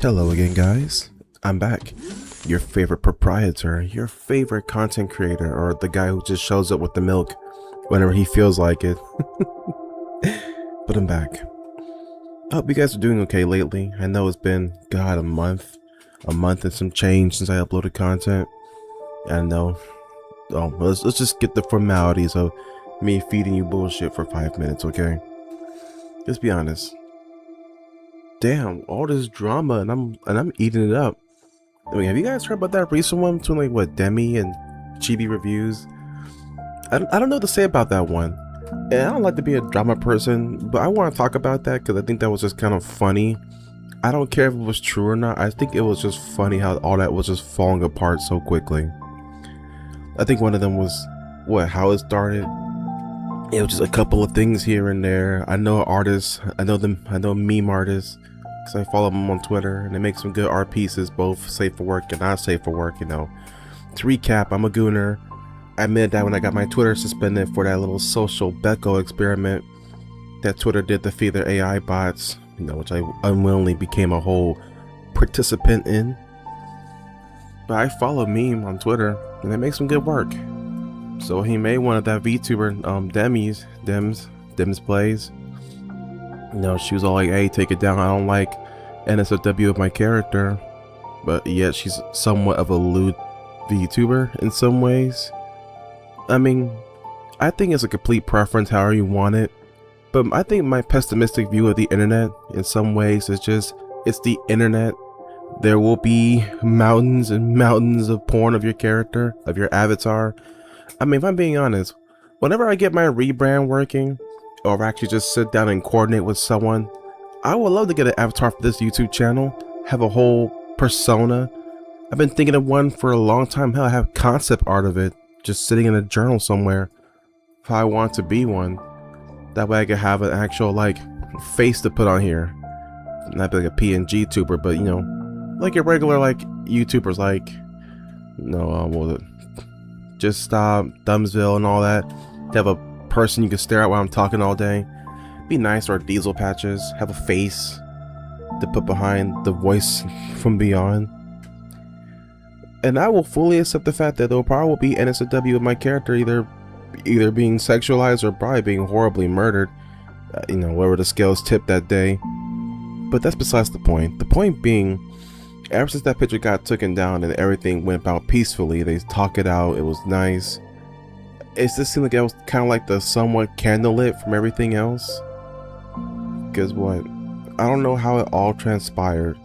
Hello again, guys. I'm back. Your favorite proprietor, your favorite content creator, or the guy who just shows up with the milk whenever he feels like it. But I'm back. I hope you guys are doing okay lately. I know it's been, God, a month and some change since I uploaded content. I know. Oh, let's just get the formalities of me feeding you bullshit for 5 minutes, okay? Let's be honest. Damn, all this drama and I'm eating it up. I mean, have you guys heard about that recent one between like what Demi and Chibi Reviews? I don't know what to say about that one. And I don't like to be a drama person, but I want to talk about that because I think that was just kind of funny. I don't care if it was true or not. I think it was just funny how all that was just falling apart so quickly. I think one of them was how it started. It was just a couple of things here and there. I know artists. I know meme artists. I follow them on Twitter and they make some good art pieces, both safe for work and not safe for work. To recap, I'm a gooner. I admitted that when I got my Twitter suspended for that little social Becko experiment that Twitter did to feed their AI bots, which I unwillingly became a whole participant in. But I follow Meme on Twitter and they make some good work. So he made one of that VTuber Dems plays. She was all like, hey, take it down. I don't like NSFW of my character. But yet she's somewhat of a lewd VTuber in some ways. I mean, I think it's a complete preference however you want it. But I think my pessimistic view of the internet in some ways is just, it's the internet. There will be mountains and mountains of porn of your character, of your avatar. I mean, if I'm being honest, whenever I get my rebrand working, or actually just sit down and coordinate with someone, I would love to get an avatar for this YouTube channel, have a whole persona. I've been thinking of one for a long time. Hell, I have concept art of it just sitting in a journal somewhere if I want to be one. That way I could have an actual face to put on here, not be like a PNG tuber, but like a regular YouTubers, what was it, Just Stop, Thumbsville and all that, to have a person you can stare at while I'm talking all day. Be nice, or Diesel Patches, have a face to put behind the voice from beyond. And I will fully accept the fact that there will probably be NSFW of my character either being sexualized or probably being horribly murdered, wherever the scales tip that day. But that's besides the point. The point being, ever since that picture got taken down and everything went about peacefully, they talk it out, it was nice. It just seemed like it was kind of like the somewhat candlelit from everything else. Because I don't know how it all transpired,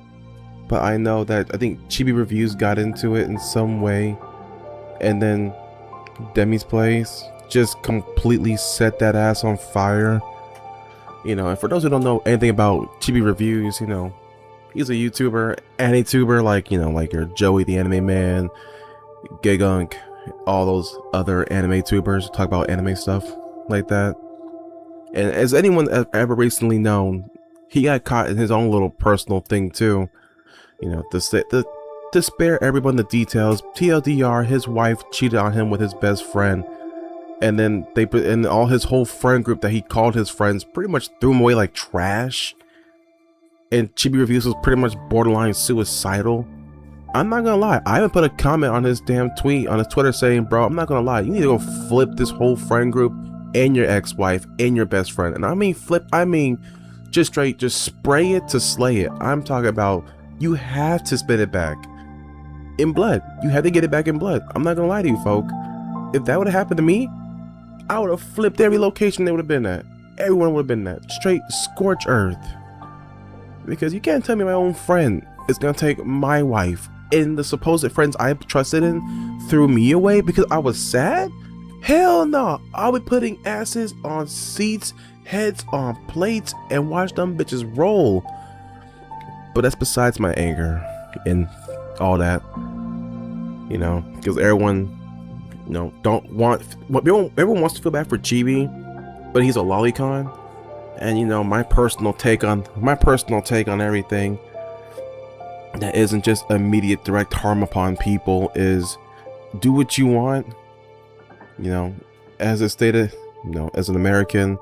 but I know that I think Chibi Reviews got into it in some way, and then Demi's Place just completely set that ass on fire. And for those who don't know anything about Chibi Reviews, he's a YouTuber, Anituber, like your Joey the Anime Man, Gigunk, all those other anime tubers talk about anime stuff like that. And as anyone ever recently known, he got caught in his own little personal thing too. To spare everyone the details, TLDR, his wife cheated on him with his best friend, and then all his whole friend group that he called his friends pretty much threw him away like trash. And Chibi Reviews was pretty much borderline suicidal. I'm not gonna lie, I even put a comment on his damn tweet on his Twitter saying, bro, I'm not gonna lie, you need to go flip this whole friend group and your ex-wife and your best friend. And I mean flip, I mean just straight, just spray it to slay it. I'm talking about, you have to spit it back in blood. You have to get it back in blood. I'm not gonna lie to you folk, if that would have happened to me, I would have flipped every location they would have been at. Everyone would have been at. Straight scorch earth. Because you can't tell me my own friend is gonna take my wife and the supposed friends I trusted in threw me away because I was sad? Hell no. I'll be putting asses on seats, heads on plates, and watch them bitches roll. But that's besides my anger and all that. Because everyone, everyone wants to feel bad for Chibi, but he's a lolicon. And my personal take on everything that isn't just immediate direct harm upon people is, do what you want. As a stated, as an American,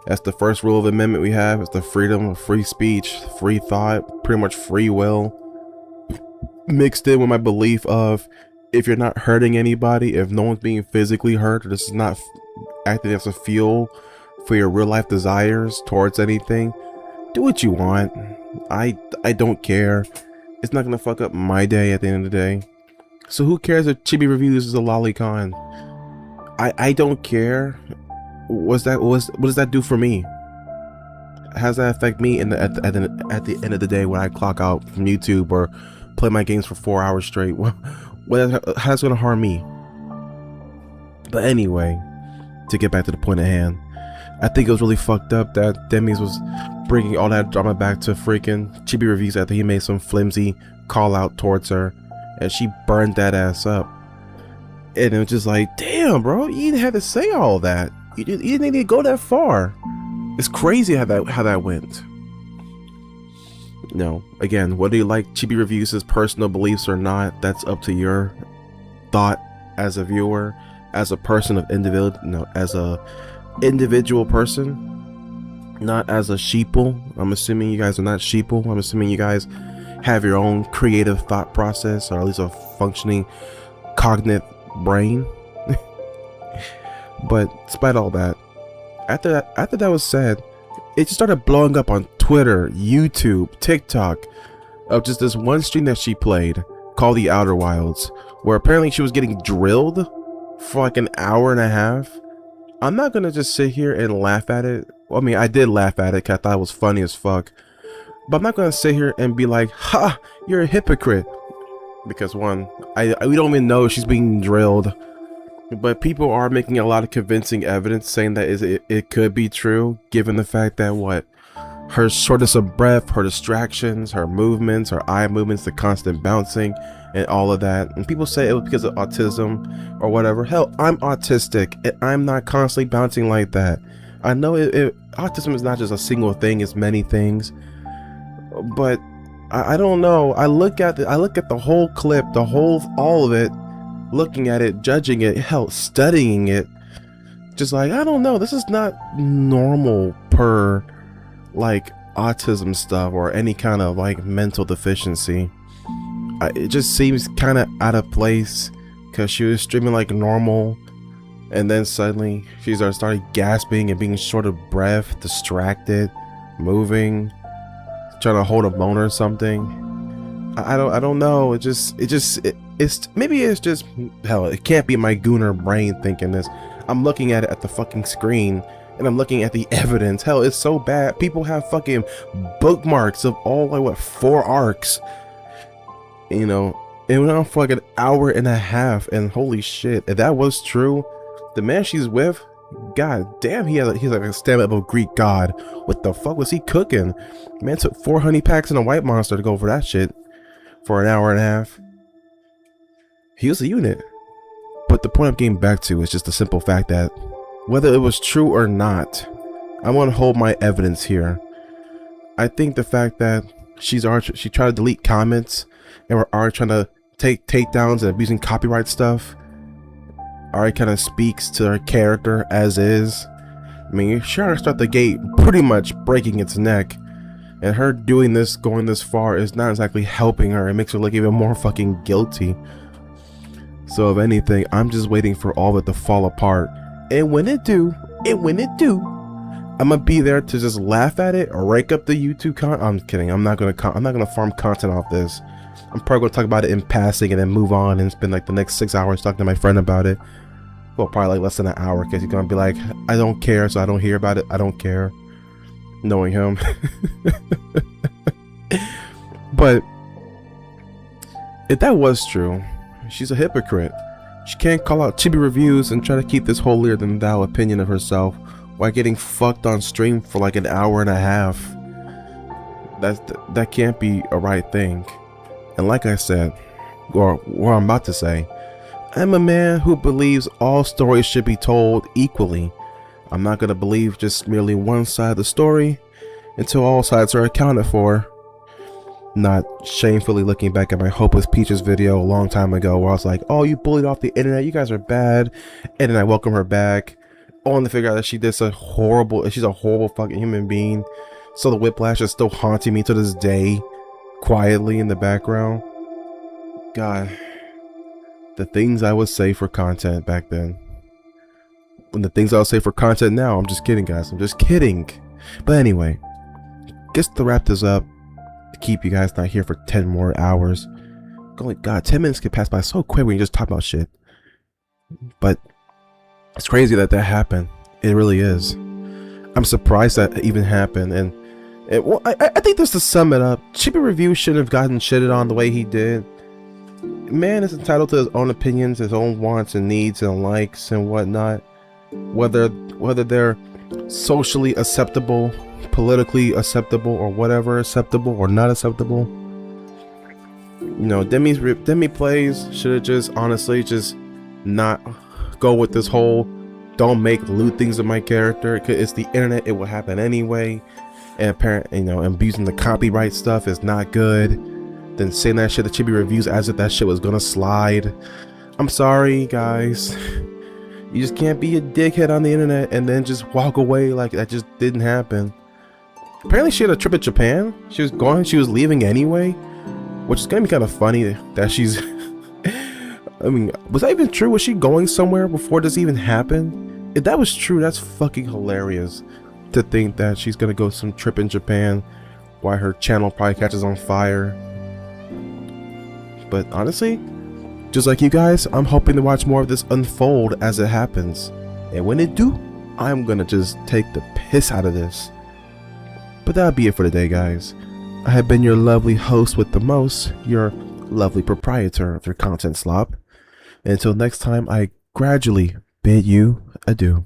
That's the first rule of the amendment we have. It's the freedom of free speech, free thought, pretty much free will, mixed in with my belief of if you're not hurting anybody, if no one's being physically hurt, or this is not acting as a fuel for your real life desires towards anything, do what you want. I don't care. It's not gonna fuck up my day at the end of the day. So who cares if Chibi Reviews is a lolicon? I don't care. What does that do for me? How does that affect me at the end of the day when I clock out from YouTube or play my games for 4 hours straight? How's it gonna harm me? But anyway, to get back to the point at hand, I think it was really fucked up that Demis was bringing all that drama back to freaking Chibi Reviews after he made some flimsy call out towards her, and she burned that ass up. And it was just like, damn, bro, you didn't have to say all that. You didn't need to go that far. It's crazy how that went. No, again, whether you like Chibi Reviews' personal beliefs or not, that's up to your thought as a viewer, as a person of as a individual person, not as a sheeple. I'm assuming you guys are not sheeple. I'm assuming you guys have your own creative thought process, or at least a functioning cognitive brain. But despite all that, after that was said, it just started blowing up on Twitter, YouTube, TikTok, of just this one stream that she played called The Outer Wilds, where apparently she was getting drilled for like an hour and a half. I'm not gonna just sit here and laugh at it. Well, I mean, I did laugh at it because I thought it was funny as fuck. But I'm not gonna sit here and be like, ha, you're a hypocrite. Because one, we don't even know if she's being drilled. But people are making a lot of convincing evidence saying that it could be true, given the fact that her shortness of breath, her distractions, her movements, her eye movements, the constant bouncing, and all of that. And people say it was because of autism or whatever. Hell, I'm autistic and I'm not constantly bouncing like that. I know autism is not just a single thing, it's many things. But I don't know. I look at the whole clip, all of it, looking at it, judging it, hell, studying it, just like, I don't know, this is not normal per like autism stuff or any kind of like mental deficiency. It just seems kind of out of place because she was streaming like normal, and then suddenly she started gasping and being short of breath, distracted, moving, trying to hold a boner or something. I don't know. Maybe it's just, hell, it can't be my gooner brain thinking this. I'm looking at it at the fucking screen and I'm looking at the evidence. Hell, it's so bad. People have fucking bookmarks of all like 4 arcs. You know, it went on for like an hour and a half, and holy shit, if that was true, the man she's with, god damn, he's like a stand up of Greek god. What the fuck was he cooking? Man took 4 honey packs and a white monster to go for that shit for an hour and a half. He was a unit. But the point I'm getting back to is just the simple fact that whether it was true or not, I want to hold my evidence here. I think the fact that she tried to delete comments and we're already trying to take takedowns and abusing copyright stuff already kind of speaks to her character as is. I mean, you're trying to start the gate pretty much breaking its neck, and her doing this, going this far, is not exactly helping her. It makes her look even more fucking guilty. So if anything, I'm just waiting for all of it to fall apart, and when it do, I'm gonna be there to just laugh at it or rank up the YouTube content. I'm kidding. I'm not gonna farm content off this. I'm probably gonna talk about it in passing and then move on and spend like the next 6 hours talking to my friend about it. Well, probably like less than an hour, because he's gonna be like, I don't care, so I don't hear about it. I don't care, knowing him. But if that was true, she's a hypocrite. She can't call out Chibi Reviews and try to keep this holier than thou opinion of herself while getting fucked on stream for like an hour and a half. That can't be a right thing. And like I said, or what I'm about to say, I'm a man who believes all stories should be told equally. I'm not going to believe just merely one side of the story until all sides are accounted for. Not shamefully looking back at my Hopeless Peaches video a long time ago where I was like, oh, you bullied off the internet, you guys are bad, and then I welcome her back, only to figure out that she's a horrible fucking human being. So the whiplash is still haunting me to this day, quietly in the background. God, the things I would say for content back then, and the things I'll say for content now. I'm just kidding, guys. I'm just kidding. But anyway, guess to wrap this up, to keep you guys not here for 10 more hours. Oh God, 10 minutes can pass by so quick when you just talk about shit. But it's crazy that happened. It really is. I'm surprised that even happened. And well, I think just to sum it up, Chibi Review shouldn't have gotten shitted on the way he did. Man is entitled to his own opinions, his own wants and needs and likes and whatnot. Whether they're socially acceptable, politically acceptable, or whatever acceptable or not acceptable. You know, Demi Plays should have just honestly just not go with this whole don't make lewd things of my character. It's the internet, it will happen anyway. And apparently, you know, abusing the copyright stuff is not good. Then saying that shit to Chibi Reviews as if that shit was gonna slide. I'm sorry, guys. You just can't be a dickhead on the internet and then just walk away like that just didn't happen. Apparently she had a trip to Japan. She was leaving anyway, which is gonna be kind of funny that she's I mean, was that even true? Was she going somewhere before this even happened? If that was true, that's fucking hilarious to think that she's gonna go some trip in Japan while her channel probably catches on fire. But honestly, just like you guys, I'm hoping to watch more of this unfold as it happens. And when it do, I'm gonna just take the piss out of this. But that'll be it for today, guys. I have been your lovely host with the most, your lovely proprietor of your content slop. Until next time, I gradually bid you adieu.